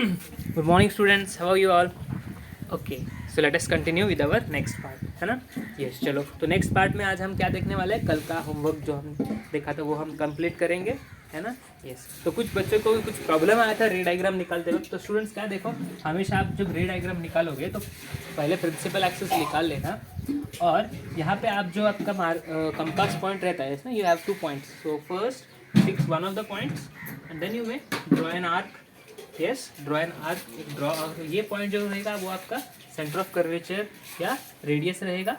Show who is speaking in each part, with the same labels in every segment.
Speaker 1: Good morning students, how are you all? Okay, so let us continue with our next part, है ना? Yes, चलो तो next part में आज हम क्या देखने वाले हैं, कल का होमवर्क जो हम देखा था वो हम कंप्लीट करेंगे, है ना? यस, तो कुछ बच्चों को कुछ प्रॉब्लम आया था रे डायग्राम निकालते वक्त। तो स्टूडेंट्स क्या देखो, हमेशा आप जब रे डायग्राम निकालोगे तो पहले प्रिंसिपल एक्सिस निकाल लेना, और यहाँ पे आप जो आपका कंपास पॉइंट रहता है ना, you have 2 points, so first fix one of the points and then you may draw an arc. Yes, draw an arc, draw, ये पॉइंट जो रहेगा वो आपका सेंटर ऑफ कर्वेचर या रेडियस रहेगा।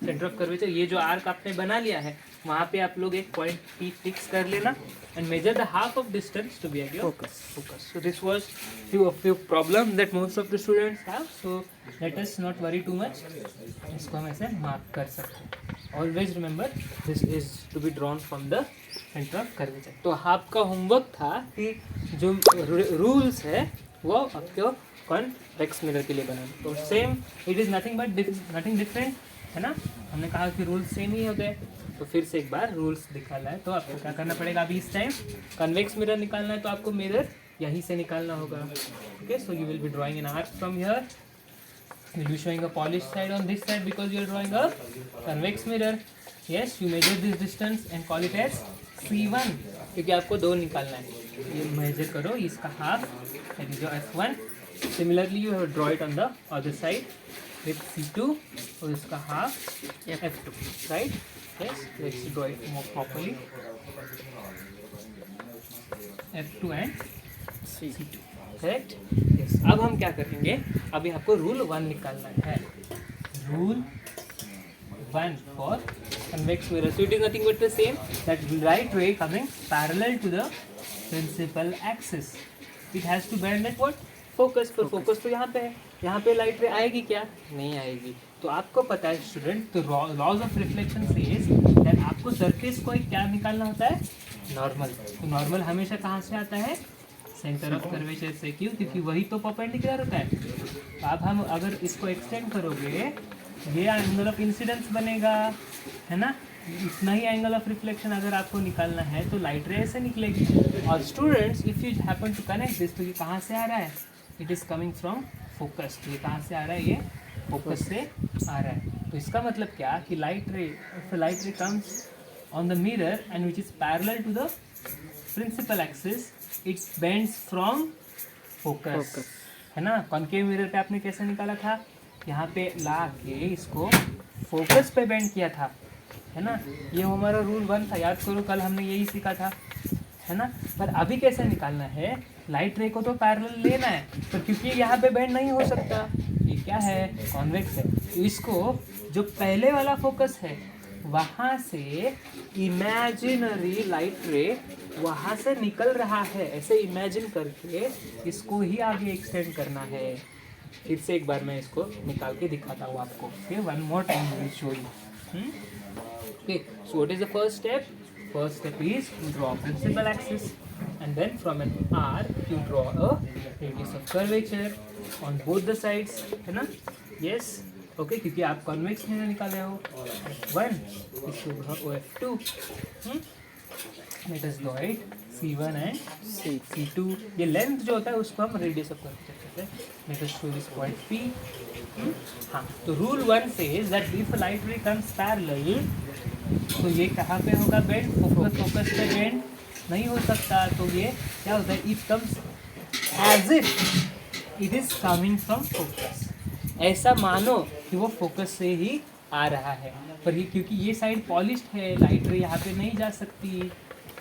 Speaker 1: सेंटर ऑफ कर्वेचर, ये जो आर्क आपने बना लिया है वहाँ पे आप लोग एक पॉइंट पी फिक्स कर लेना and measure the half of distance to be at your focus. So this was few problem that most of the students have, so let us not worry too much। इसको हम ऐसे mark कर सकते हैं। Always remember this is to be drawn from the centre of curvature. तो आपका homework था कि जो रूल्स है वो आपको कॉन्वेक्स मिरर के लिए बनाना। तो same it is nothing different, है ना? हमने कहा कि रूल्स सेम ही हो गए, तो फिर से एक बार रूल्स दिखाना है। तो आपको क्या करना पड़ेगा, अभी इस टाइम कन्वेक्स मिरर निकालना है तो आपको मिरर यहीं से निकालना होगा। Okay, so you will be drawing an arc from here, you will be showing a polished side on this side because you are drawing a convex mirror। yes, you measure this distance and call it as C1, क्योंकि आपको 2 निकालना है। ये major करो इसका half, that is your F1। similarly you have to draw it on the other side with C2 और इसका half F2, right? yes, let's draw it more properly, F2 and C2, correct? Yes, अब हम क्या करेंगे, अभी आपको rule 1 निकालना है। Rule 1 for convex mirror, so it is nothing but the same that right ray coming parallel to the principal axis, it has to bend at what, focus. पर focus तो यहाँ पे है, यहाँ पे लाइट रे आएगी क्या? नहीं आएगी। तो आपको पता है स्टूडेंट, तो laws of reflection says that आपको सरफेस को क्या निकालना होता है, नॉर्मल। तो नॉर्मल हमेशा कहाँ से आता है, सेंटर ऑफ कर्वेचर से। क्यों? क्योंकि वही तो परपेंडिकुलर होता है। तो अब हम अगर इसको एक्सटेंड करोगे, ये एंगल ऑफ इंसिडेंस बनेगा, है ना? इतना ही एंगल ऑफ रिफ्लेक्शन अगर आपको निकालना है तो लाइट रे ऐसे निकलेगी। और students, if you happen to connect this, तो ये कहाँ से आ रहा है, it is coming from focus. तो ये कहाँ से आ रहा है, ये फोकस से आ रहा है। तो इसका मतलब क्या कि light ray comes on the mirror and which is parallel to the principal axis, it bends from focus, है ना? कॉन्केव मिरर पे आपने कैसे निकाला था, यहाँ पे ला के इसको फोकस पे बेंड किया था, है ना? ये हमारा रूल 1 था, याद करो कल हमने यही सीखा था, है ना? पर अभी कैसे निकालना है, लाइट रे को तो पैरेलल लेना है, पर क्योंकि यहाँ पे बेंड नहीं हो सकता, ये क्या है, कॉन्वेक्स है। तो इसको जो पहले वाला फोकस है वहाँ से इमेजिनरी लाइट रे वहाँ से निकल रहा है, ऐसे इमेजिन करके इसको ही आगे एक्सटेंड करना है। फिर से एक बार मैं इसको निकाल के दिखाता हूँ आपको। Okay, one more time will show you. Okay, so what is the first step? First step is draw principal axis and then from an arc you draw a radius of curvature on both the sides, है ना? yes, okay, क्योंकि आप convex में निकाले हो F1, इसको draw F2, let us draw it C1 and C2। ये length जो होता है उसको हम रेडियस ऑफ कर्वेचर कहते हैं। let us show this point P। हाँ, तो rule 1 says that if light ray comes parallel, तो ये कहाँ पे होगा बेंड, फोकस पे बेंड नहीं हो सकता। तो ये क्या होता है, it comes as if it is coming from focus, ऐसा मानो कि वो फोकस से ही आ रहा है। पर ये क्योंकि ये साइड पॉलिश्ड है, लाइट रे यहाँ पे नहीं जा सकती,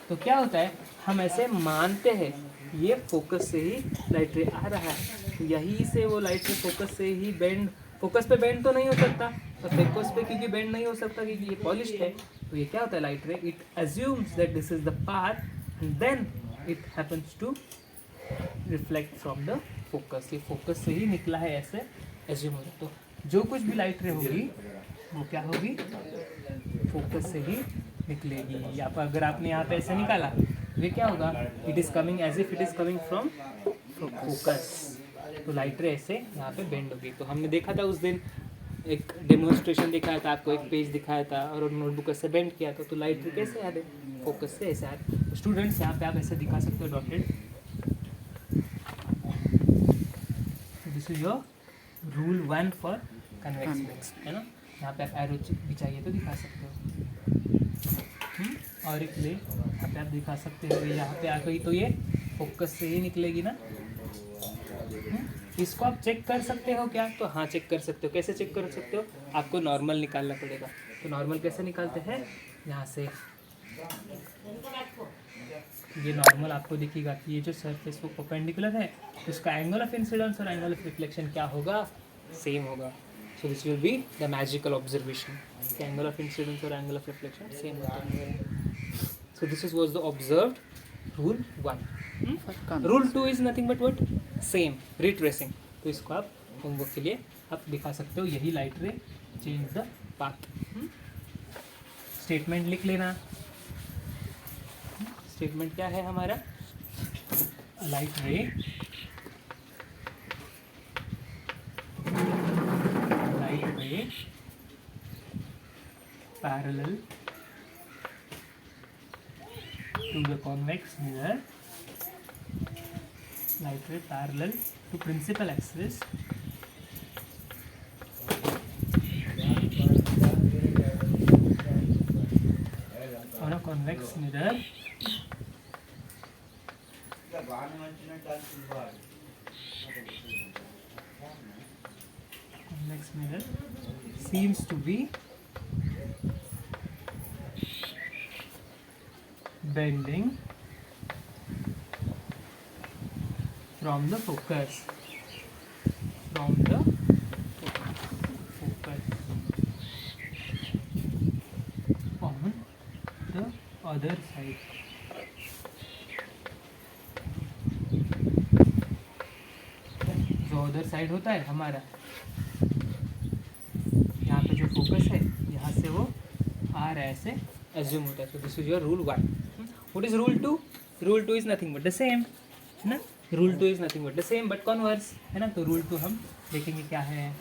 Speaker 1: तो क्या होता है, हम ऐसे मानते हैं ये फोकस से ही लाइट रे आ रहा है। तो यहीं से वो लाइट रे फोकस से ही बेंड, फोकस पे बेंड तो नहीं हो सकता, तो फोकस पे क्योंकि बेंड नहीं हो सकता क्योंकि ये पॉलिश्ड है, तो ये क्या होता है, लाइट रे it assumes that this is the path and then it happens to reflect from the focus। ये फोकस से ही निकला है ऐसे एज्यूम हो। तो जो कुछ भी लाइट रे होगी वो क्या होगी, फोकस से ही निकलेगी। या अगर आपने यहाँ पे ऐसे निकाला ये क्या होगा, it is coming as if it is coming from focus. तो लाइट रे ऐसे यहाँ पे बेंड होगी। तो हमने देखा था उस दिन, एक डेमोन्स्ट्रेशन दिखाया था आपको, एक पेज दिखाया था और नोटबुक ऐसे बेंड किया था। तो लाइट रे कैसे आ रहे, फोकस से ऐसे आ रहे। स्टूडेंट्स यहाँ पे आप ऐसे दिखा सकते हो dotted, this is your rule 1 for convex lens, है ना। यहाँ पे आप एरो भी चाहिए तो दिखा सकते हो। और एक ले यहाँ पे आप दिखा सकते हो, यहाँ पे आ गई तो ये फोकस से ही निकलेगी ना। इसको आप चेक कर सकते हो क्या? तो हाँ चेक कर सकते हो। कैसे चेक कर सकते हो? आपको नॉर्मल निकालना पड़ेगा। तो नॉर्मल कैसे निकालते हैं? यहाँ से ये नॉर्मल आपको दिखेगा कि ये जो सरफेस वो परपेंडिकुलर है, तो इसका एंगल ऑफ इंसिडेंस और एंगल ऑफ रिफ्लेक्शन क्या होगा? सेम होगा। सो this will be the magical observation, angle of incidence और एंगल ऑफ रिफ्लेक्शन सेम होता है। So this was the observed rule 1। Rule 2 is nothing but what? Same, retracing. तो इसको आप होमवर्क के लिए आप दिखा सकते हो, यही लाइट रे चेंज द पाथ। स्टेटमेंट लिख लेना। स्टेटमेंट क्या है हमारा? Light ray parallel to the convex mirror, light ray parallel to principal axis on a convex mirror seems to be bending from the focus, on the other side. जो other side होता है हमारा, यहाँ पे जो फोकस है यहाँ से वो आ रहा है, ऐसे एज्यूम होता है। So this is your rule 1। What is rule 2? Rule 2 is nothing but the same, है ना। Rule 2 is nothing but the same but converse, है ना। तो रूल 2 हम देखेंगे क्या है।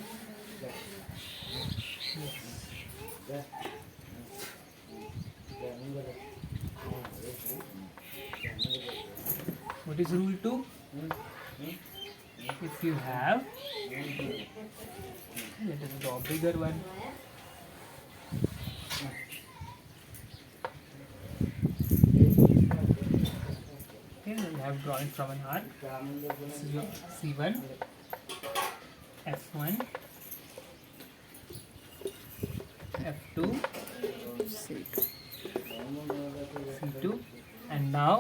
Speaker 1: What is rule 2? If you have, let us draw a bigger one. Okay, we have drawn from an arc. This is your C1, F1, F2, C2, and now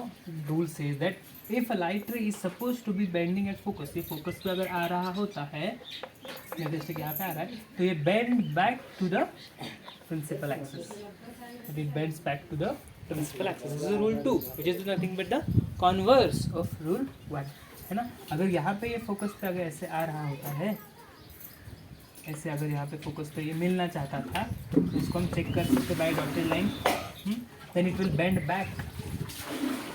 Speaker 1: rule says that if a light ray is supposed to be bending at focus, ये focus पे अगर आ रहा होता है, जैसे कि यहाँ पे आ रहा है, तो ये bend back to the principal axis. It bends back to the principal axis. This is rule 2, which is nothing but the converse of rule 1, है ना। अगर यहाँ पे ये फोकस पे अगर ऐसे आ रहा होता है, ऐसे अगर यहाँ पे फोकस पे ये मिलना चाहता था, तो इसको हम चेक कर सकते by dotted line, then it will bend back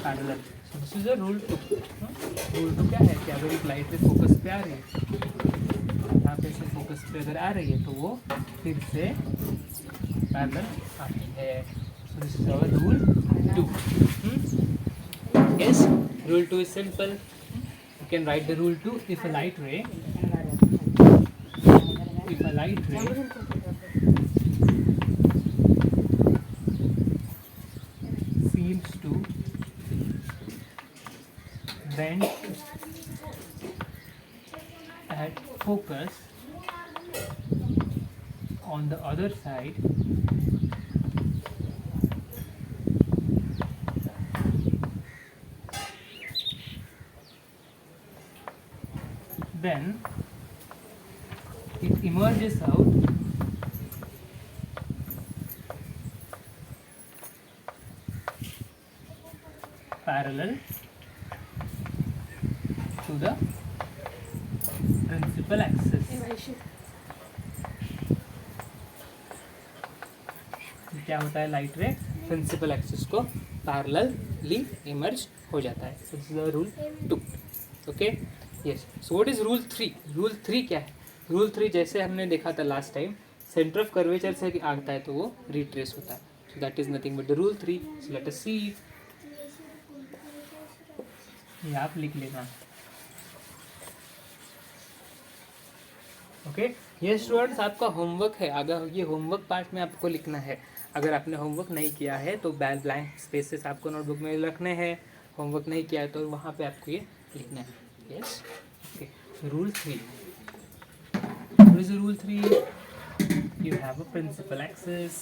Speaker 1: parallel. So this is a rule 2. Rule 2 क्या है कि अगर एक लाइट रे फोकस पे आ रही है, यहाँ पे से फोकस पे अगर आ रही है, तो वो फिर से पैरेलल आती है। So this is our rule 2. Yes, rule 2 is simple. You can write the rule 2. If a light ray seems to bend at focus on the other side, then it emerges out parallel to the principal axis. क्या होता है? Light ray principal axis को parallelly emerge हो जाता है। So this is the rule 2। Okay, yes. So what is rule 3? Rule 3 क्या है? Rule 3 जैसे हमने देखा था last time, centre of curvature से आता है तो वो रिट्रेस होता है। So that is nothing but the rule 3। So let us see. ये आप लिख लेना। ओके, ये स्टूडेंट्स आपका होमवर्क है। अगर ये होमवर्क पार्ट में आपको लिखना है, अगर आपने होमवर्क नहीं किया है तो ब्लैंक स्पेसेस आपको नोटबुक में रखने हैं। होमवर्क नहीं किया है तो वहाँ पे आपको ये लिखना है। Yes, okay. Rule 3, what is rule 3? You have a principal axis.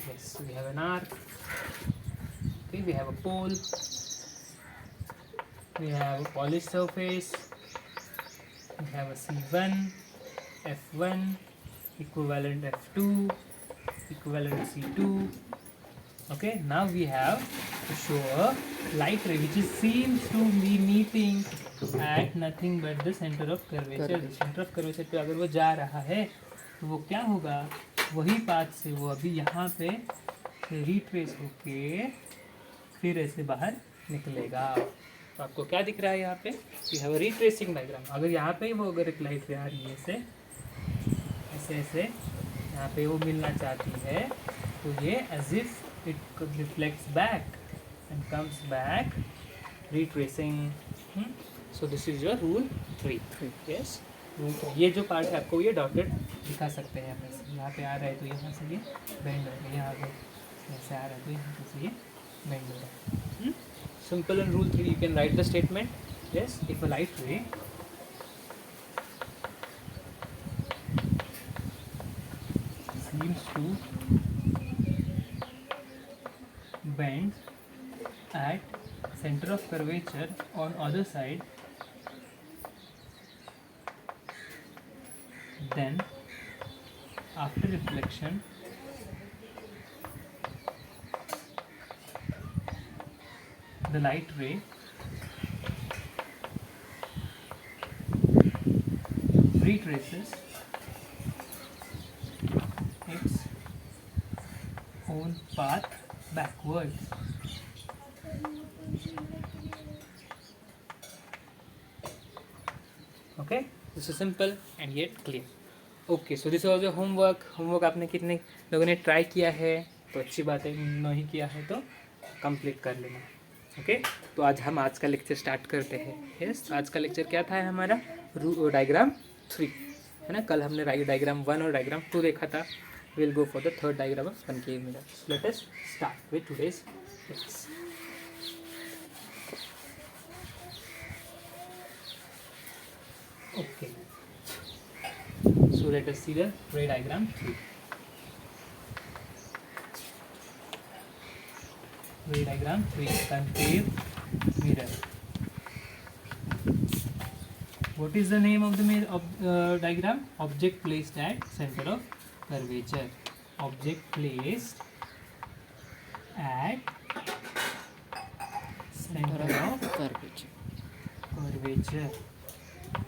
Speaker 1: Yes, we have an arc. Okay, we have a pole. We have a polished surface. We have a C1, F1, equivalent F2, equivalent C2. Okay, now we have to show a light ray which is seems to be meeting at nothing but the center of curvature. Center of curvature पे अगर वो जा रहा है तो वो क्या होगा, वही पाथ से वो अभी यहाँ पे रिट्रेस होके फिर ऐसे बाहर निकलेगा। तो आपको क्या दिख रहा है यहाँ पे, you have a retracing diagram. अगर यहाँ पे वो अगर एक लाइट रे आ रही है ऐसे ऐसे ऐसे यहाँ पे वो मिलना चाहती है तो ये as if it reflects back and comes back retracing. So this is your rule 3. Yes, rule 3. ये जो पार्ट है आपको ये डॉटेड दिखा सकते हैं हम। यहाँ पे आ रहा है तो यहाँ से ये बेंड हो रहा है, यहाँ पे ऐसे आ रहा है तो यहाँ से ये बेंड हो रहा है। Simple and rule 3 you can write the statement. Yes, if a light ray seems to bend at center of curvature on other side, then after reflection the light ray retraces its own path backwards. Okay, this is simple and yet clear. Okay, so this was your homework. Homework आपने कितने लोगों ने try किया है तो अच्छी बात है, नहीं किया है तो कंप्लीट कर लेना। ओके, तो आज का लेक्चर स्टार्ट करते हैं। यस, आज का लेक्चर क्या था हमारा, डायग्राम 3 है ना। कल हमने डायग्राम 1 और डायग्राम 2 देखा था। we'll go for the third diagram of concave mirror. Let us start with today's class. Okay, so let us see the ray diagram 3. Ray diagram 3, concave mirror. What is the name of the diagram? Object placed at center of curvature. Object placed at center of curvature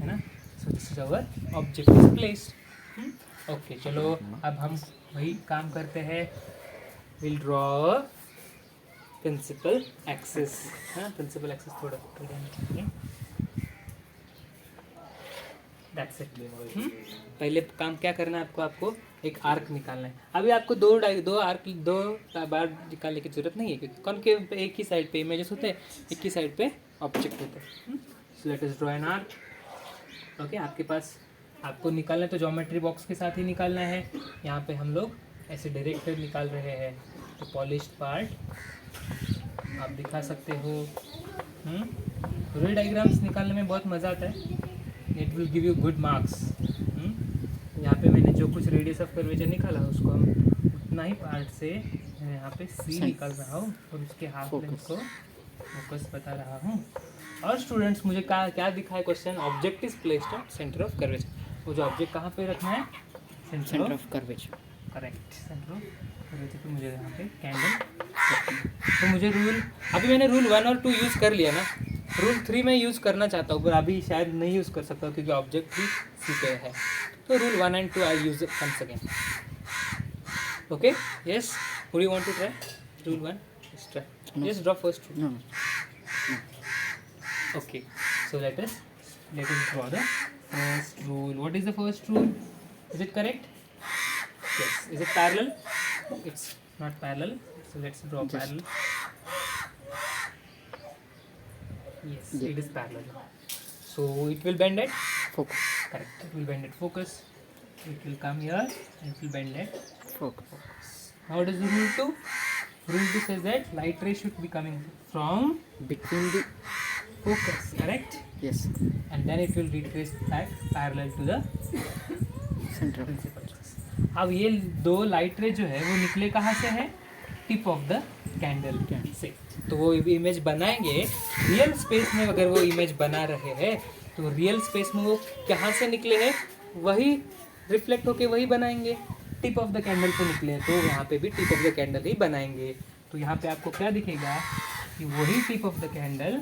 Speaker 1: है ना। So this is our object is placed. Okay, चलो अब हम वही काम करते हैं। We'll draw principal axis है ना। principal axis थोड़ा That's it. पहले काम क्या करना है आपको एक आर्क निकालना है। अभी आपको दो बार निकालने की जरूरत नहीं है क्योंकि कॉनकेव पे एक ही साइड पे इमेजेस होते हैं, एक ही साइड पे ऑब्जेक्ट होते हैं। सो let us draw an arc. Okay, आपके पास आपको निकालना है तो ज्योमेट्री बॉक्स के साथ ही निकालना है। यहाँ पे हम लोग ऐसे डायरेक्ट निकाल रहे हैं तो पॉलिश्ड पार्ट आप दिखा सकते हो। रे डायग्राम्स निकालने में बहुत मज़ा आता है। It will give you good marks. यहाँ पे मैंने जो कुछ रेडियस ऑफ कर्वेचर निकाला उसको हम उतना ही पार्ट से मैं यहाँ पे सी निकाल रहा हूँ और उसके हाफ लेंथ को फोकस बता रहा हूँ। और स्टूडेंट्स मुझे क्या दिखा है question, object is placed at centre of curvature. वो जो ऑब्जेक्ट कहाँ पे रखना है, centre of curvature. Correct, centre of curvature पे मुझे यहाँ पे कैंडल। तो मुझे अभी मैंने रूल 1 और 2 यूज़ कर लिया ना। रूल 3 मैं यूज़ करना चाहता हूँ पर अभी शायद नहीं यूज़ कर सकता क्योंकि ऑब्जेक्ट ही सी पे है। तो rule 1 and 2 I use once again. Okay, yes, would you want to try rule 1? Let's try. No. Just draw first rule. No. Okay, so let us draw the first rule. What is the first rule? Is it correct? Yes. Is it parallel? It's not parallel, so let's draw parallel. Yes, it is parallel. So it will bend at
Speaker 2: focus.
Speaker 1: correct. It will bend at focus. It will come here. And it will bend at
Speaker 2: Focus.
Speaker 1: How does the rule 2? Rule 2 says that light ray should be coming from
Speaker 2: Between the
Speaker 1: focus, correct?
Speaker 2: yes
Speaker 1: And then it will retrace back parallel to the
Speaker 2: center.
Speaker 1: principal axis. अब ये दो light रे जो है वो निकले कहाँ से है? टिप ऑफ द कैंडल से. तो वो इमेज बनाएंगे रियल स्पेस में. अगर वो इमेज बना रहे हैं तो रियल स्पेस में वो कहाँ से निकले हैं वही रिफ्लेक्ट होके वही बनाएंगे. टिप ऑफ द कैंडल से निकले हैं तो यहाँ पे भी टिप ऑफ द कैंडल ही बनाएंगे. तो यहाँ पे आपको क्या दिखेगा कि वही टिप ऑफ द कैंडल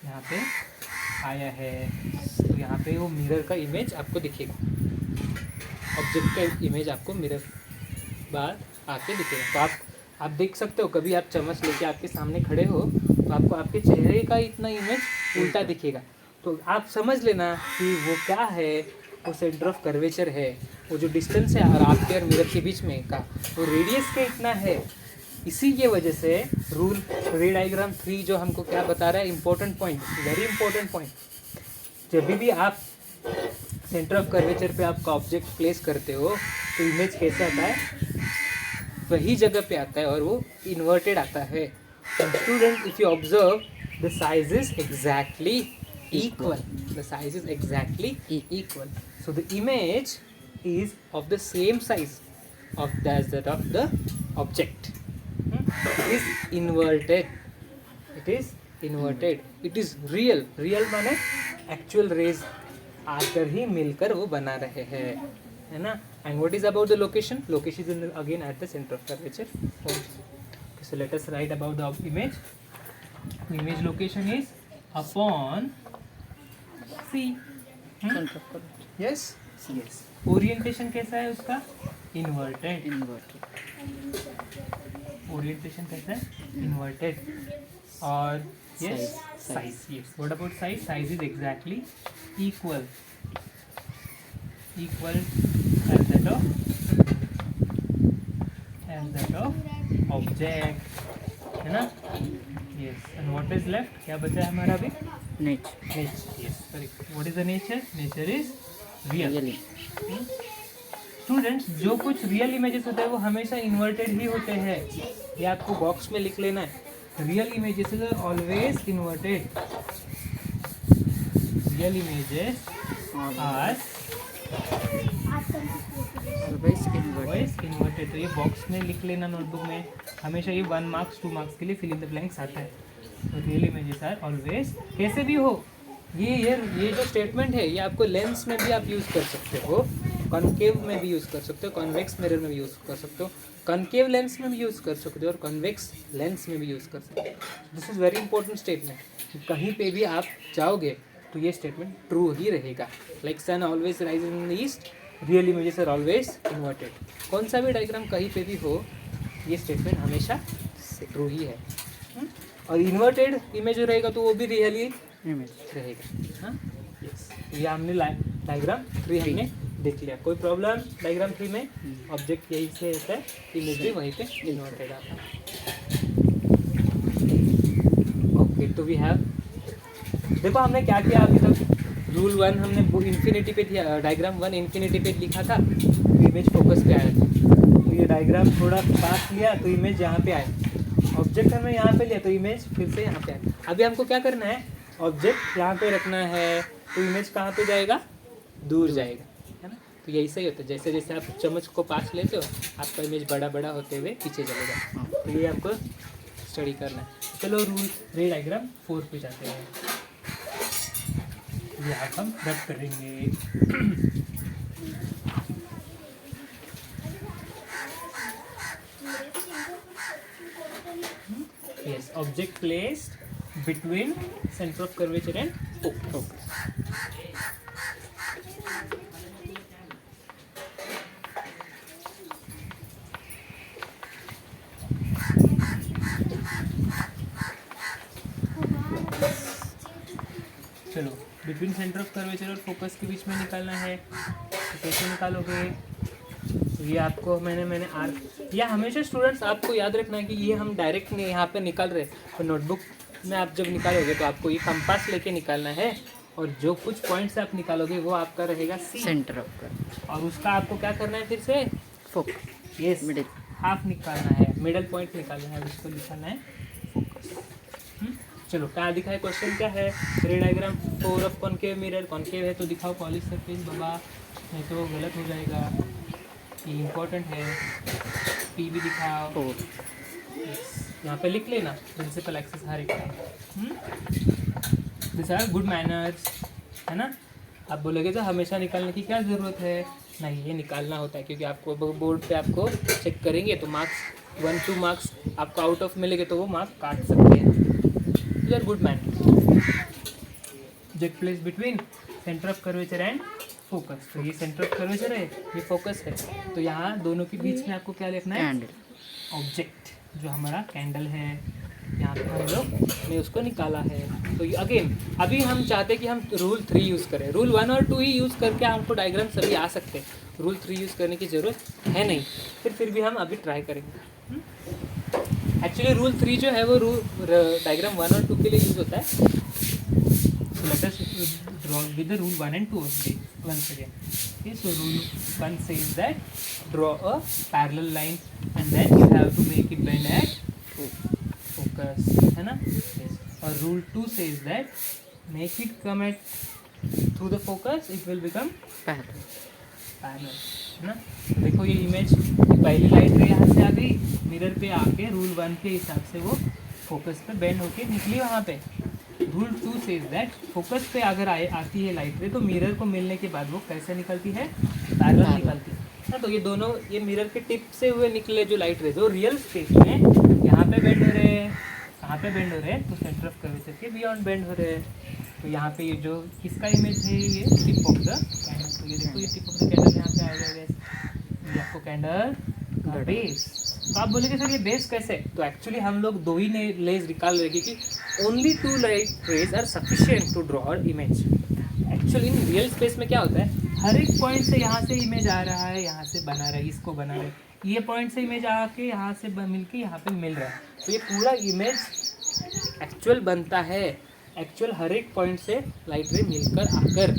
Speaker 1: यहाँ पे आया है. तो यहाँ पे वो मिरर का इमेज आपको दिखेगा. ऑब्जेक्ट का इमेज आपको मिरर बाद आके दिखेगा. तो आप देख सकते हो कभी आप चम्मच लेके आपके सामने खड़े हो तो आपको आपके चेहरे का इतना इमेज उल्टा दिखेगा. तो आप समझ लेना कि वो क्या है. वो सेंटर ऑफ कर्वेचर है. वो जो डिस्टेंस है और आपके और मिरर के बीच में का वो रेडियस के इतना है. इसी के वजह से रूल रे डायग्राम 3 जो हमको क्या बता रहा है, important point, very important point. जब भी आप सेंटर ऑफ कर्वेचर पे आपका ऑब्जेक्ट प्लेस करते हो तो इमेज कैसे आता है, वही जगह पे आता है और वो इन्वर्टेड आता है. Student if you observe the size is exactly equal. The size is exactly equal. So the image is of the same size as that of the object. It is inverted. It is inverted. It is real. Real माने actual rays आकर ही मिलकर वो बना रहे हैं, है ना. And what is about the location? Location is again at the center of curvature. Okay, so let us write about the image. The image location is upon C.
Speaker 2: Center of curvature.
Speaker 1: Yes. Yes. Orientation कैसा है उसका? Inverted. Orientation कैसा है? Inverted. और yes size. Yes. What about size? Size is exactly equal as that of object, है ना. Yes. And what is left? क्या बचा है हमारा अभी?
Speaker 2: Nature.
Speaker 1: Yes, sorry. What is the nature? Nature is real.
Speaker 2: Really.
Speaker 1: Students जो कुछ real images होते हैं वो हमेशा इन्वर्टेड ही होते हैं. ये आपको बॉक्स में लिख लेना है. Real images are always inverted. Real images are
Speaker 2: Always inverted.
Speaker 1: Always inverted. तो ये बॉक्स में लिख लेना नोटबुक में. हमेशा ये 1 मार्क्स 2 मार्क्स के लिए फिल इन द ब्लैंक्स आता है. तो रियल इमेजेस आर ऑलवेज, कैसे भी हो. ये जो स्टेटमेंट है ये आपको लेंस में भी आप यूज़ कर सकते हो, कॉन्केव में भी यूज़ कर सकते हो, कॉन्वेक्स मिरर में भी यूज़ कर सकते हो, कॉन्केव लेंस में भी यूज़ कर सकते हो और कॉन्वेक्स लेंस में भी यूज़ कर सकते हो. This is very important statement. कहीं पे भी आप जाओगे तो ये स्टेटमेंट ट्रू ही रहेगा. Like sun always rise in the east, real images are always inverted. कौन सा भी डायग्राम कहीं पे भी हो ये स्टेटमेंट हमेशा ट्रू ही है. और इन्वर्टेड इमेज रहेगा तो वो भी रियली
Speaker 2: Image.
Speaker 1: रहेगा. हाँ. यस. ये हमने डायग्राम 3 हमने देख लिया. कोई प्रॉब्लम डायग्राम 3 में? ऑब्जेक्ट यही से रहता है, इमेज भी वहीं पे इन्वर्टेड आता है. ओके. तो वी हैव, देखो हमने क्या किया अभी तक. रूल 1 हमने इन्फिनिटी पे थी, डायग्राम 1 इन्फिनिटी पे लिखा था, इमेज फोकस पे आया था. तो ये डायग्राम थोड़ा पास लिया तो इमेज यहाँ पे आया. ऑब्जेक्ट हमने यहाँ पे लिया तो इमेज फिर से यहाँ पे आया. अभी हमको क्या करना है, ऑब्जेक्ट यहाँ पे रखना है तो इमेज कहाँ पे जाएगा? दूर जाएगा, है ना. तो यही सही होता है. जैसे जैसे आप चम्मच को पास लेते हो आपका इमेज बड़ा बड़ा होते हुए पीछे चलेगा. तो ये आपको स्टडी करना है. चलो रूल रे डायग्राम 4 पे जाते हैं. ये आप हम रब करेंगे. Yes, object placed between center of curvature and focus. चलो, बिटवीन सेंटर ऑफ कर्वेचर और फोकस के बीच में निकालना है. तो कैसे निकालोगे? तो ये आपको मैंने आर, या हमेशा स्टूडेंट्स आपको याद रखना है कि ये हम डायरेक्ट यहाँ पे निकाल रहे हैं. तो नोटबुक में आप जब निकालोगे तो आपको ये कंपास लेके निकालना है और जो कुछ पॉइंट्स आप निकालोगे वो आपका रहेगा सी,
Speaker 2: सेंटर ऑफ कर्वेचर,
Speaker 1: और उसका आपको क्या करना है फिर से,
Speaker 2: फोकस,
Speaker 1: यस,
Speaker 2: मिडिल,
Speaker 1: हाफ निकालना है, मिडल पॉइंट निकालना है, उसको लिखाना है फोकस। चलो क्या दिखा है, क्वेश्चन क्या है, रे diagram 4 of concave mirror, concave है तो दिखाओ पॉलिश सरफेस बाबा, नहीं तो वो गलत हो जाएगा, ये इम्पोर्टेंट है, पी भी दिखाओ,
Speaker 2: 4,
Speaker 1: यहाँ पे लिख लेना प्रिंसिपल एक्सेस हर एक का, दिस आर गुड मैनर्स, है ना। आप बोलोगे तो हमेशा निकालने की क्या ज़रूरत है, नहीं ये निकालना होता है, क्योंकि आपको बोर्ड पे आपको चेक करेंगे तो मार्क्स 1-2 मार्क्स आपको आउट ऑफ मिलेंगे तो वो मार्क्स काट सकते हैं। This are good manners. Jet place between centre of curvature and focus, तो ये सेंटर ऑफ कर्वेचर है, ये फोकस है, तो यहाँ दोनों के बीच में आपको क्या लिखना है,
Speaker 2: कैंडल,
Speaker 1: ऑब्जेक्ट, जो हमारा कैंडल है, यहाँ पे हम लोग ने उसको निकाला है। तो अगेन अभी हम चाहते हैं कि हम रूल 3 यूज़ करें, रूल 1 और 2 ही यूज़ करके हमको डायग्राम सभी आ सकते हैं, रूल 3 यूज़ करने की ज़रूरत है नहीं, फिर भी हम अभी ट्राई करेंगे। एक्चुअली रूल 3 जो है वो डायग्राम 1 और 2 के लिए यूज़ होता है। Let us draw with the rule 1 and 2 only once again. Okay, so rule 1 says that draw a parallel line and then you have to make it bend at focus, है ना, yes. और rule 2 says that make it come at through the focus, it will become
Speaker 2: parallel,
Speaker 1: parallel, है ना। देखो ये image पहली light रे यहाँ से आ गई, मिरर पे आके रूल 1 के हिसाब से वो फोकस पे बेंड होके निकली वहाँ पे। रूल 2 सेज दैट फोकस पे अगर आती है लाइट रे तो मिरर को मिलने के बाद वो कैसे निकलती है, पैरेलल निकलती है ना। तो ये दोनों ये मिरर के टिप से हुए निकले जो लाइट रे जो रियल स्पेस में यहाँ पे बेंड हो रहे हैं, कहाँ पे बेंड हो रहे हैं, तो सेंटर ऑफ कर्वेचर के बियॉन्ड बेंड हो रहे हैं। तो यहाँ पे ये जो किसका इमेज है, ये टिप ऑफ द कैंडल, तो ये देखो ये टिप ऑफ द कैंडल यहाँ पे आ जाएगा, ये आपको कैंडल का बेस। तो आप बोलेंगे सर ये बेस कैसे, तो एक्चुअली हम लोग 2 ही लेज निकाल रहे क्योंकि only 2 light rays are sufficient to draw our image. Actually in real space में क्या होता है, हर एक पॉइंट से यहाँ से इमेज आ रहा है, यहाँ से बना रहा है, इसको बना रहा है, ये पॉइंट से इमेज आके यहाँ से मिल के यहाँ पे मिल रहा है, तो ये पूरा इमेज एक्चुअल बनता है, एक्चुअल हर एक पॉइंट से लाइट रे मिलकर आकर।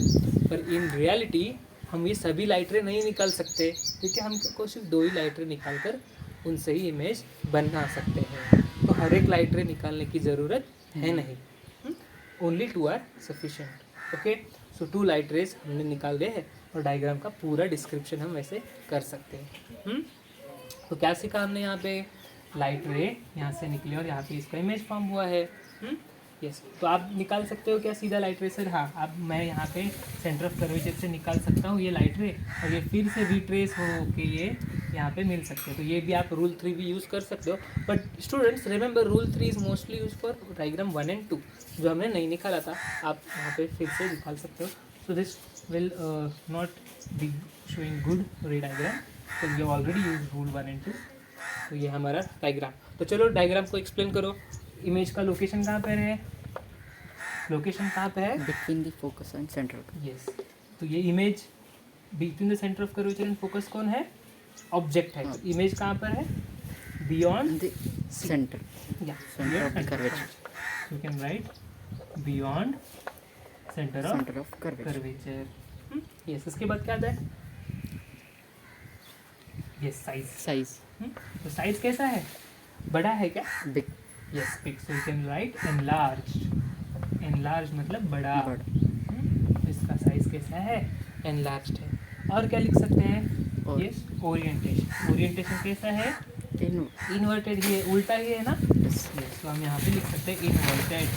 Speaker 1: पर इन रियलिटी हम ये सभी लाइट रे नहीं निकाल सकते क्योंकि हमको सिर्फ 2 ही लाइट रे निकाल कर उनसे ही इमेज बना सकते हैं, तो हर एक लाइट रे निकालने की ज़रूरत है नहीं, only 2 are sufficient. Okay, so 2 light rays हमने निकाल दिए हैं और डायग्राम का पूरा डिस्क्रिप्शन हम वैसे कर सकते हैं। तो क्या सीखा हमने यहाँ पे, लाइट रे यहाँ से निकले और यहाँ पे इसका इमेज फॉर्म हुआ है। यस, तो आप निकाल सकते हो क्या सीधा लाइट रे सर, हाँ अब मैं यहाँ पे सेंटर ऑफ कर्वेचर से निकाल सकता हूँ ये लाइट रे और ये फिर से रिट्रेस हो के ये यहाँ पे मिल सकते हो, तो ये भी आप रूल 3 भी यूज़ कर सकते हो। But students remember rule 3 is mostly use for diagram 1 and 2, जो हमने नहीं निकाला था आप यहाँ पे फिर से निकाल सकते हो। So this will not be showing good ray diagram, तो you already use rule 1 and 2। तो ये हमारा डायग्राम, तो चलो डायग्राम को एक्सप्लेन करो। इमेज का लोकेशन कहाँ पर है, लोकेशन कहाँ पे है,
Speaker 2: between the focus and centre,
Speaker 1: yes, तो ये image between the centre of curvature and focus कौन है, ऑब्जेक्ट है, तो इमेज कहाँ पर है, बियॉन्ड
Speaker 2: द सेंटर,
Speaker 1: या
Speaker 2: centre of the curvature,
Speaker 1: you can write beyond centre
Speaker 2: of
Speaker 1: curvature. Yes, इसके बाद क्या आता है, यस साइज, तो साइज कैसा है, बड़ा है क्या,
Speaker 2: big,
Speaker 1: yes big, so you can write enlarge मतलब बड़ा, इसका साइज कैसा है, एनलार्ज्ड है। और क्या लिख सकते हैं, यस ओरिएंटेशन कैसा है, इन्वर्टेड ही है, उल्टा ही है ना, यस, तो हम यहाँ पे लिख सकते हैं इन्वर्टेड।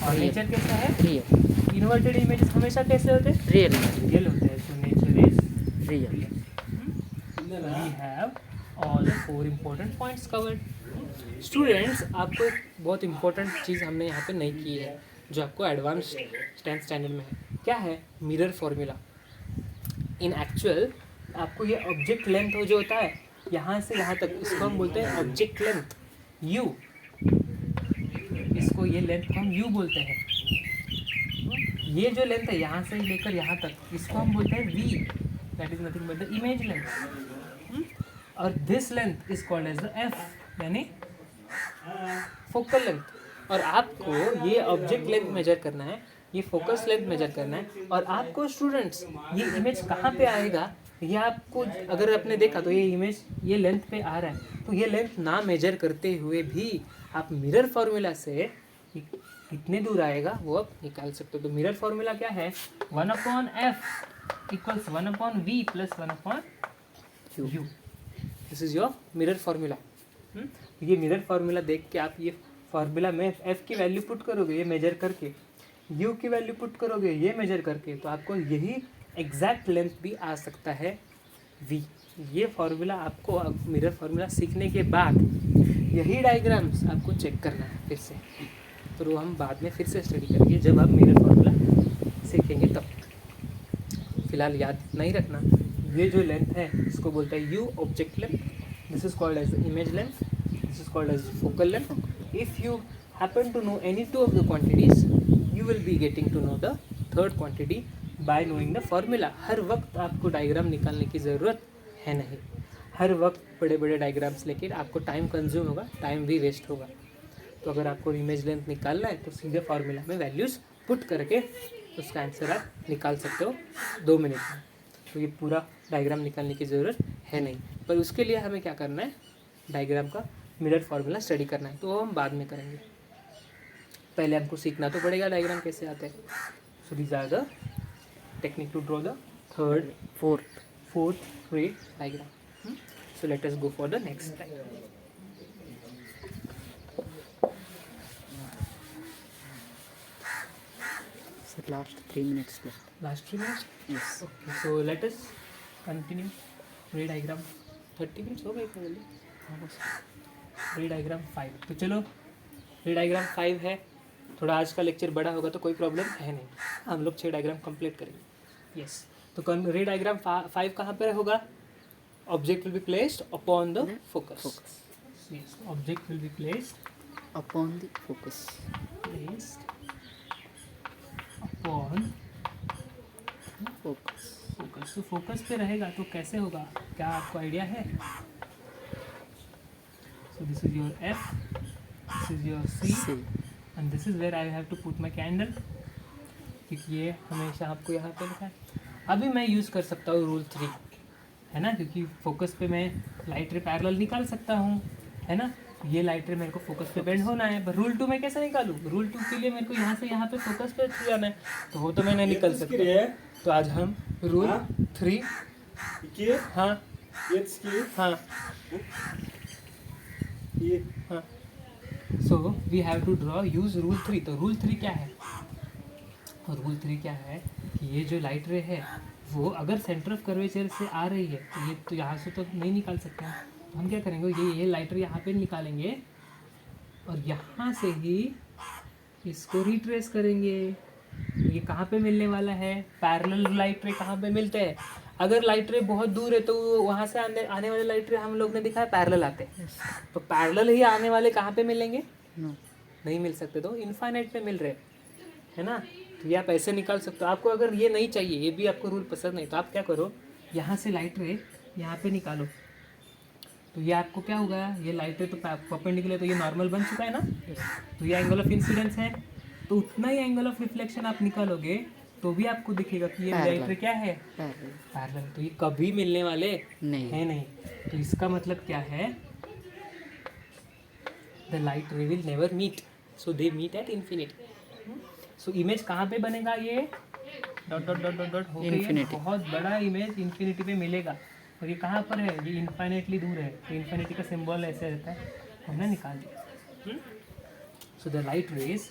Speaker 1: और नेचर कैसा है,
Speaker 2: रियल,
Speaker 1: इन्वर्टेड इमेजेस हमेशा कैसे होते हैं,
Speaker 2: रियल
Speaker 1: होते हैं, तो nature is
Speaker 2: real.
Speaker 1: We have all the 4 important points covered. Students, आपको एक बहुत इंपॉर्टेंट चीज़ हमने यहाँ पे नहीं की है जो आपको एडवांस 10th स्टैंडर्ड में है, क्या है, मिरर फॉर्मूला। इन एक्चुअल आपको ये ऑब्जेक्ट लेंथ हो जो होता है यहाँ से यहाँ तक, इसको हम बोलते हैं ऑब्जेक्ट लेंथ u, इसको ये लेंथ को हम u बोलते हैं। ये जो लेंथ है यहाँ से लेकर यहाँ तक, इसको हम बोलते हैं v, that is nothing but the image length. और this length is called as the f, यानी फोकल लेंथ। और आपको ये ऑब्जेक्ट लेंथ मेजर करना है, ये फोकस लेंथ मेजर करना है, और आपको स्टूडेंट्स ये इमेज कहाँ पे आएगा, ये आपको अगर आपने देखा तो ये इमेज ये लेंथ पे आ रहा है, तो ये लेंथ ना मेजर करते हुए भी आप मिरर फार्मूला से कितने दूर आएगा वो आप निकाल सकते हो। तो मिरर फार्मूला क्या है, 1/f equals 1/v plus 1/u। This is your mirror formula. ये मिरर फार्मूला देख के आप ये फार्मूला में f की वैल्यू पुट करोगे ये मेजर करके, u की वैल्यू पुट करोगे ये मेजर करके, तो आपको यही एग्जैक्ट लेंथ भी आ सकता है v। ये फार्मूला आपको मिरर फार्मूला सीखने के बाद यही डायग्राम्स आपको चेक करना है फिर से, तो वो हम बाद में फिर से स्टडी करेंगे जब आप मिरर फार्मूला सीखेंगे तब। फिलहाल याद नहीं रखना, ये जो लेंथ है इसको बोलते हैं u object length, this is called as image length, this is called as focal length. If you happen to know any two of the quantities, you will be getting to know the third quantity by knowing the formula. हर वक्त आपको diagram निकालने की ज़रूरत है नहीं, हर वक्त बड़े बड़े डायग्राम्स लेके आपको टाइम कंज्यूम होगा, टाइम भी वेस्ट होगा। तो अगर आपको इमेज लेंथ निकालना है तो सीधे फार्मूला में वैल्यूज़ पुट करके उसका आंसर आप निकाल सकते हो 2 मिनट में। तो ये पूरा डायग्राम निकालने की ज़रूरत है नहीं, पर उसके लिए हमें क्या करना है, डायग्राम का मिरर फार्मूला स्टडी करना है, तो वो हम बाद में करेंगे। पहले हमको सीखना तो पड़ेगा डायग्राम कैसे आते हैं। So these are the technique to draw the third, fourth grade diagram. So let us go for the next diagram.
Speaker 2: Sir, last 3 minutes left.
Speaker 1: Last 3 minutes?
Speaker 2: Yes.
Speaker 1: Okay, so let us continue. रे diagram 30 minutes हो गए क्या जल्दी? हाँ बस। रे diagram 5, तो चलो रे डायग्राम 5 है, थोड़ा आज का लेक्चर बड़ा होगा तो कोई प्रॉब्लम है नहीं, हम लोग 6 डायग्राम कंप्लीट करेंगे। यस, तो रे डायग्राम 5 कहाँ पर होगा, object will be placed upon the focus. Yes, object will be placed
Speaker 2: Upon the focus.
Speaker 1: Placed upon
Speaker 2: Focus.
Speaker 1: Focus. तो फोकस पे रहेगा तो कैसे होगा, क्या आपको आइडिया है? So this is your F, this is your C,
Speaker 2: C.
Speaker 1: And this is where I have to put my candle, क्योंकि ये हमेशा आपको यहाँ पे लिखा है। अभी मैं यूज़ कर सकता हूँ रूल 3, है ना, क्योंकि फोकस पे मैं लाइट रे पैरेलल निकाल सकता हूँ, है ना। ये लाइट रे मेरे को फोकस पे बेंड होना है, पर रूल 2 में कैसे निकालूँ? रूल 2 के लिए मेरे को यहाँ से यहाँ पे फोकस पे जाना है, तो वो तो मैं नहीं निकल सकता। तो आज हम रूल 3, हाँ हाँ हाँ, so we have to draw use rule 3। तो रूल 3 क्या है, और रूल 3 क्या है कि ये जो लाइट रे है वो अगर सेंटर ऑफ कर्वेचर से आ रही है तो ये तो यहाँ से तो नहीं निकाल सकते हैं, तो हम क्या करेंगे, ये लाइट रे यहाँ पे निकालेंगे और यहाँ से ही इसको रिट्रेस करेंगे। ये कहाँ पे मिलने वाला है, पैरेलल लाइट रे कहाँ पे मिलते हैं। अगर लाइट रे बहुत दूर है तो वहाँ से आने वाले लाइट रे हम लोग ने दिखा है पैरेलल आते हैं, तो पैरेलल ही आने वाले कहाँ पे मिलेंगे,
Speaker 2: No.
Speaker 1: नहीं मिल सकते, तो इनफाइनाइट पे मिल रहे है ना। तो ये आप ऐसे निकाल सकते हो। आपको अगर ये नहीं चाहिए, ये भी आपको रूल पसंद नहीं, तो आप क्या करो, यहाँ से लाइट रे यहाँ पे निकालो, तो ये आपको क्या होगा, ये लाइट रे तो परपेंडिकुलर, तो ये नॉर्मल बन चुका है ना, तो ये एंगल ऑफ इंसिडेंस है, तो उतना ही एंगल ऑफ रिफ्लेक्शन आप निकालोगे तो भी आपको दिखेगा कि ये लाइट रे क्या है,
Speaker 2: Parallel.
Speaker 1: पैरेलल। तो ये कभी मिलने वाले
Speaker 2: नहीं.
Speaker 1: है नहीं, तो इसका मतलब क्या है, the light ray will never meet, so they meet at infinity. So image कहाँ पे बनेगा, ये dot dot dot dot dot होकर
Speaker 2: Infinity.
Speaker 1: बहुत बड़ा इमेज इन्फिनिटी पे मिलेगा, और ये कहाँ पर है, ये इन्फाइनेटली दूर है, तो इन्फिनिटी का सिंबल ऐसे रहता है, हमने निकाल दिया। So the light rays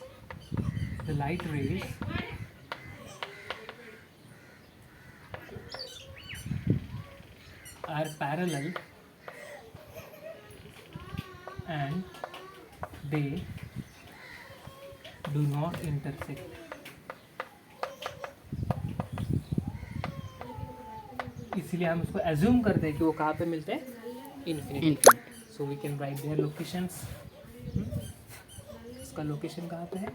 Speaker 1: are parallel and they do not intersect. इसलिए हम उसको एज्यूम करते हैं कि वो कहाँ पे मिलते हैं, infinity.
Speaker 2: Infinity.
Speaker 1: So we can write their locations. इसका लोकेशन कहाँ पे है,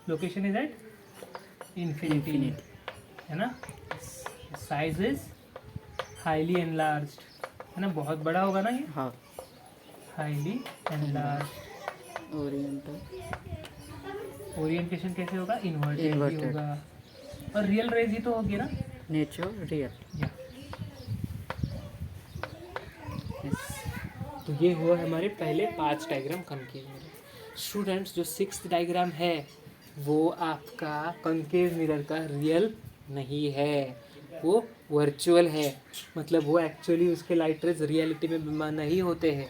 Speaker 1: location is at infinity,
Speaker 2: Infinity.
Speaker 1: है ना। साइज इज हाईली एनलार्ज्ड, है ना, बहुत बड़ा होगा ना ये,
Speaker 2: Half.
Speaker 1: Highly enlarged,
Speaker 2: Oriental.
Speaker 1: Orientation कैसे होगा, इन्वर्टेड
Speaker 2: Inverted.
Speaker 1: होगा। और रियल रेज ही तो होगी ना,
Speaker 2: नेचर रियल।
Speaker 1: या तो ये हुआ हमारे पहले 5 डायग्राम कॉनकेव मिरर। स्टूडेंट्स जो 6th डायग्राम है वो आपका कॉनकेव मिरर का रियल नहीं है, वो वर्चुअल है। मतलब वो एक्चुअली उसके लाइट रेज रियलिटी में नहीं होते हैं।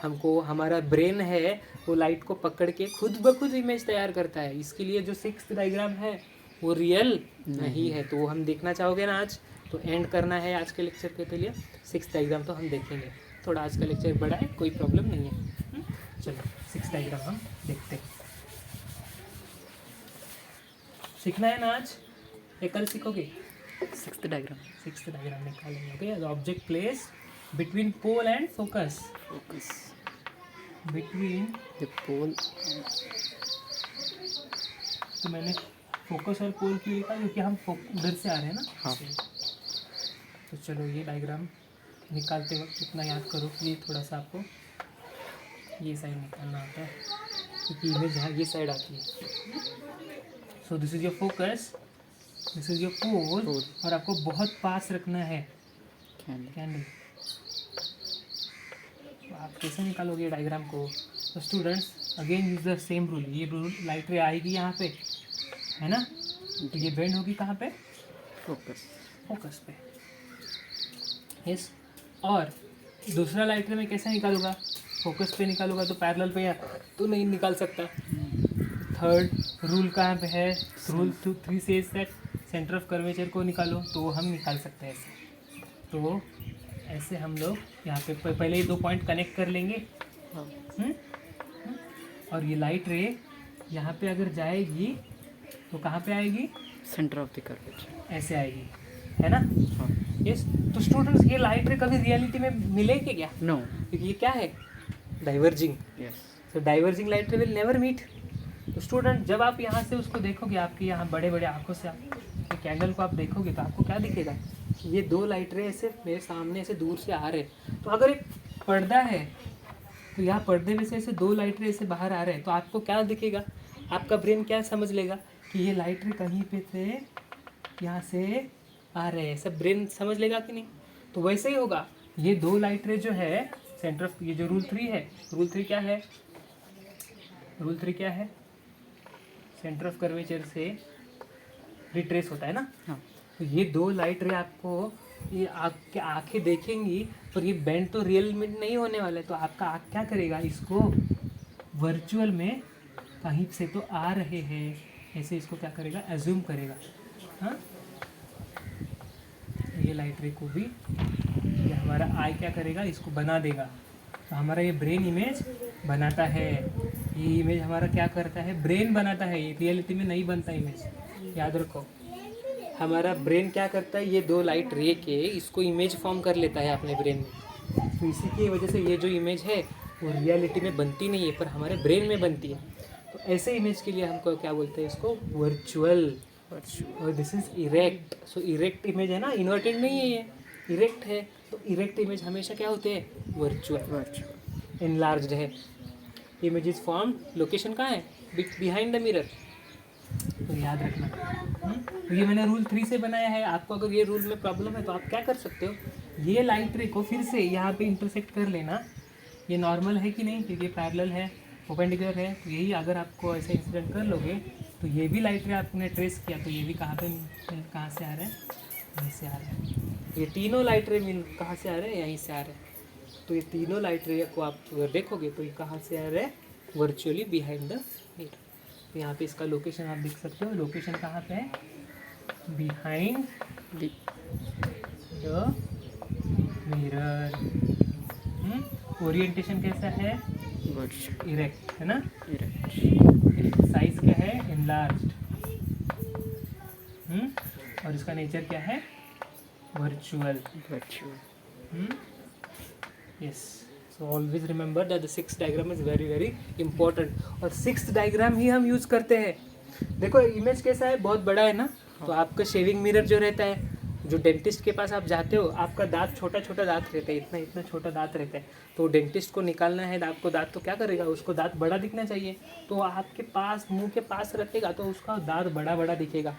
Speaker 1: हमको हमारा ब्रेन है वो लाइट को पकड़ के खुद ब खुद इमेज तैयार करता है। इसके लिए जो 6th डायग्राम है वो रियल नहीं है। तो वो हम देखना चाहोगे ना आज, तो एंड करना है आज के लेक्चर के लिए। 6th डायग्राम तो हम देखेंगे। थोड़ा आज का लेक्चर बड़ा है, कोई प्रॉब्लम नहीं है। चलो 6th डायग्राम हम देखते हैं। सीखना है ना आज, या कल सीखोगे?
Speaker 2: 6th diagram.
Speaker 1: 6th डायग्राम निकालेंगे। Okay, object place between pole and focus.
Speaker 2: Focus
Speaker 1: between,
Speaker 2: the pole.
Speaker 1: तो मैंने फोकस और पोल क्यों लिखा, क्योंकि हम उधर से आ रहे हैं ना।
Speaker 2: हाँ।
Speaker 1: तो चलो ये डायग्राम निकालते वक्त कितना याद करो, ये थोड़ा सा आपको ये साइड निकालना होता है, क्योंकि इमेज यहाँ ये साइड आती है। So this is your focus, this is your pole, और आपको बहुत पास रखना है कैंडल। तो आप कैसे निकालोगे डायग्राम को? तो students again use the same rule. ये रूल, लाइट रे आएगी यहाँ पे, है ना, तो ये बेंड होगी कहाँ पे?
Speaker 2: फोकस।
Speaker 1: फोकस पे। यस। और दूसरा लाइट रे मैं कैसे निकालूंगा? फोकस पे निकालूंगा तो पैरेलल पे या तो नहीं निकाल सकता। थर्ड रूल कहाँ पे है? Rule 3 says that centre of curvature को निकालो, तो हम निकाल सकते हैं ऐसे। तो ऐसे हम लोग यहाँ पे पहले ये 2 पॉइंट कनेक्ट कर लेंगे। और ये लाइट रे यहाँ पे अगर जाएगी तो कहाँ पे आएगी?
Speaker 2: Centre of the curvature.
Speaker 1: ऐसे आएगी, है ना।
Speaker 2: हाँ।
Speaker 1: यस। तो स्टूडेंट्स ये लाइट रे कभी रियलिटी में मिलेगी क्या?
Speaker 2: नो।
Speaker 1: क्योंकि ये क्या है? डाइवर्जिंग।
Speaker 2: यस।
Speaker 1: तो diverging light ray will never meet. तो स्टूडेंट जब आप यहाँ से उसको देखोगे, आपके यहाँ बड़े बड़े आंखों से आप कैंडल को आप देखोगे, तो आपको क्या दिखेगा? कि ये 2 लाइट रे ऐसे मेरे सामने ऐसे दूर से आ रहे हैं। तो अगर एक पर्दा है तो यहाँ पर्दे में से ऐसे 2 लाइट रे ऐसे बाहर आ रहे हैं, तो आपको क्या दिखेगा? आपका ब्रेन क्या समझ लेगा कि ये लाइट रे कहीं पे से यहाँ से आ रहे हैं। सब ब्रेन समझ लेगा कि नहीं? तो वैसे ही होगा। ये 2 लाइट रे जो है सेंटर ऑफ, ये जो रूल 3 है, रूल 3 क्या है? रूल 3 क्या है? सेंटर ऑफ कर्वेचर से रिट्रेस होता है ना।
Speaker 2: हाँ।
Speaker 1: तो ये 2 लाइट रे आपको, ये आपके आंखें देखेंगी, पर ये बेंड तो रियल में नहीं होने वाला है। तो आपका आँख क्या करेगा? इसको वर्चुअल में कहीं से तो आ रहे हैं, ऐसे इसको क्या करेगा? एज्यूम करेगा। हाँ, ये लाइट रे को भी ये हमारा आई क्या करेगा? इसको बना देगा। तो हमारा ये ब्रेन इमेज बनाता है। ये इमेज हमारा क्या करता है? ब्रेन बनाता है। ये रियलिटी में नहीं बनता इमेज, याद रखो। हमारा ब्रेन क्या करता है? ये 2 लाइट रे के इसको इमेज फॉर्म कर लेता है अपने ब्रेन में। तो इसी की वजह से ये जो इमेज है वो रियलिटी में बनती नहीं है, पर हमारे ब्रेन में बनती है। तो ऐसे इमेज के लिए हमको क्या बोलते हैं? इसको वर्चुअल। और this is erect. So erect image है ना, इन्वर्टेड नहीं है, ये इरेक्ट है। तो इरेक्ट इमेज हमेशा क्या होते हैं? वर्चुअल। इनलार्ज्ड है। इमेज इज फॉर्म, लोकेशन कहाँ है? Behind the mirror. तो याद रखना। तो ये मैंने रूल 3 से बनाया है। आपको अगर ये रूल में प्रॉब्लम है तो आप क्या कर सकते हो? ये लाइट रे को फिर से यहाँ पे इंटरसेक्ट कर लेना। ये नॉर्मल है कि नहीं, क्योंकि पैरेलल है, परपेंडिकुलर है। तो यही अगर आपको ऐसे इंसिडेंट कर लोगे तो ये भी लाइट रे आपने ट्रेस किया, तो ये भी कहाँ से आ रहा है? यहीं से आ रहा है। ये तीनों लाइट रे कहाँ से आ रहे हैं? यहीं से आ रहे हैं। तो ये तीनों लाइट रे को आप अगर देखोगे तो ये कहाँ से आ रहे हैं? Virtually behind the mirror. तो यहाँ पे इसका लोकेशन आप देख सकते हो। लोकेशन कहाँ पे है? Behind the mirror. ओरिएंटेशन कैसा है? इरेक्ट, है ना। इरेक्ट। साइज क्या है? इनलार्ज्ड। और इसका नेचर क्या है? Virtual. Yes. So always remember that the 6th diagram is very very important. और 6th डायग्राम ही हम यूज़ करते हैं। देखो इमेज कैसा है? बहुत बड़ा है ना। तो आपका शेविंग मिरर जो रहता है जो डेंटिस्ट के पास आप जाते हो, आपका दांत छोटा छोटा दांत रहता है, इतना इतना छोटा दांत रहता है, तो डेंटिस्ट को निकालना है आपको दांत, तो क्या करेगा, उसको दांत बड़ा दिखना चाहिए, तो आपके पास मुंह के पास रखेगा तो उसका दांत बड़ा बड़ा दिखेगा।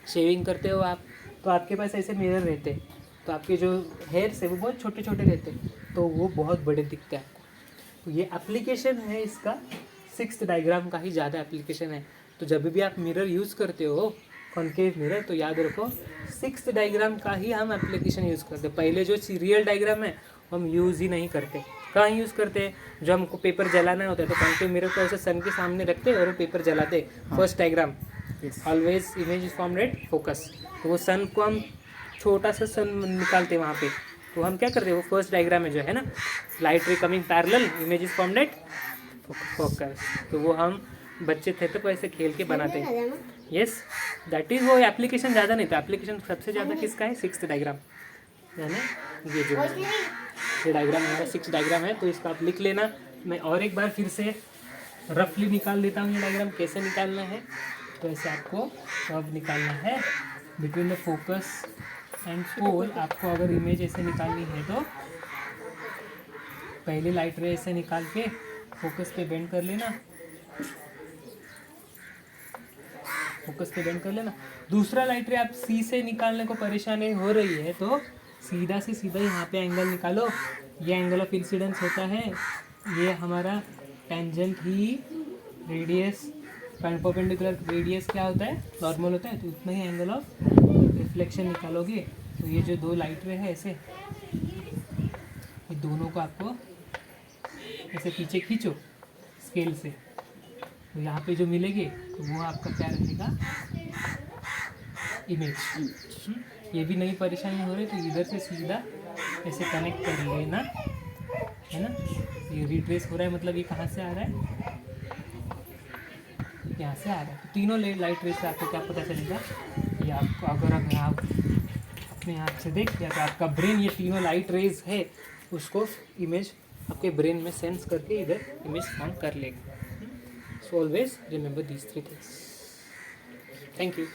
Speaker 1: शेविंग करते हो आप, तो आपके पास ऐसे मिरर रहते हैं, तो आपके जो हेयर्स है वो बहुत छोटे छोटे रहते हैं, तो वो बहुत बड़े दिखते हैं आपको। तो ये एप्लीकेशन है इसका, 6th डायग्राम का ही ज़्यादा एप्लीकेशन है। तो जब भी आप मिरर यूज़ करते हो, कॉन्केव मिरर, तो याद रखो 6th डायग्राम का ही हम एप्लीकेशन यूज़ करते हैं। पहले जो रियल डायग्राम है हम यूज़ ही नहीं करते। कहाँ यूज़ करते हैं, जो हमको पेपर जलाना होता है तो कॉन्केव मिरर को ऐसे सन के सामने रखते हैं और वो पेपर जलाते। First diagram, always image is form at focus, तो वो सन को हम छोटा सा सन निकालते हैं वहाँ पे, तो हम क्या करते हैं, वो फर्स्ट डायग्राम में जो है ना, लाइट रे coming parallel, image is form at focus, तो वो हम बच्चे थे तो वैसे खेल के बनाते हैं। यस, दैट इज वो एप्लीकेशन ज़्यादा नहीं था, एप्लीकेशन सबसे ज़्यादा किसका है, 6th डायग्राम, यानी ये जो ये डायग्राम हमारा 6th डायग्राम है, तो इसको आप लिख लेना। मैं और एक बार फिर से रफली निकाल देता हूँ ये डायग्राम कैसे निकालना है। तो ऐसे आपको अब निकालना है between the focus and pole. आपको अगर इमेज ऐसे निकालनी है तो पहली लाइट रे ऐसे निकाल के फोकस पे बेंड कर लेना, फोकस पे बेंड कर लेना। दूसरा लाइट रे आप सी से निकालने को परेशानी हो रही है तो सीधा से सीधा यहाँ पे एंगल निकालो। ये एंगल ऑफ इंसिडेंस होता है, ये हमारा टेंजेंट ही रेडियस, परपेंडिकुलर रेडियस क्या होता है, नॉर्मल होता है, तो उतना ही एंगल ऑफ रिफ्लेक्शन निकालोगे। तो ये जो दो लाइट रे है ऐसे, ये दोनों को आपको ऐसे पीछे खींचो स्केल से, तो यहाँ पे जो मिलेगी तो वो आपका क्या रहेगा, इमेज। ये भी नई परेशानी हो रही तो इधर से सीधा ऐसे कनेक्ट कर लेना, है ना। ये रिट्रेस हो रहा है, मतलब ये कहाँ से आ रहा है, यहाँ से आ रहा है। तो तीनों लाइट रेस से आपको क्या पता चलेगा, ये आपको अगर आप अपने हाथ से देख लिया तो आपका ब्रेन ये तीनों लाइट रेज है उसको इमेज आपके ब्रेन में सेंस करके इधर इमेज फॉर्म कर लेगा। So always remember these 3 things. Thank you.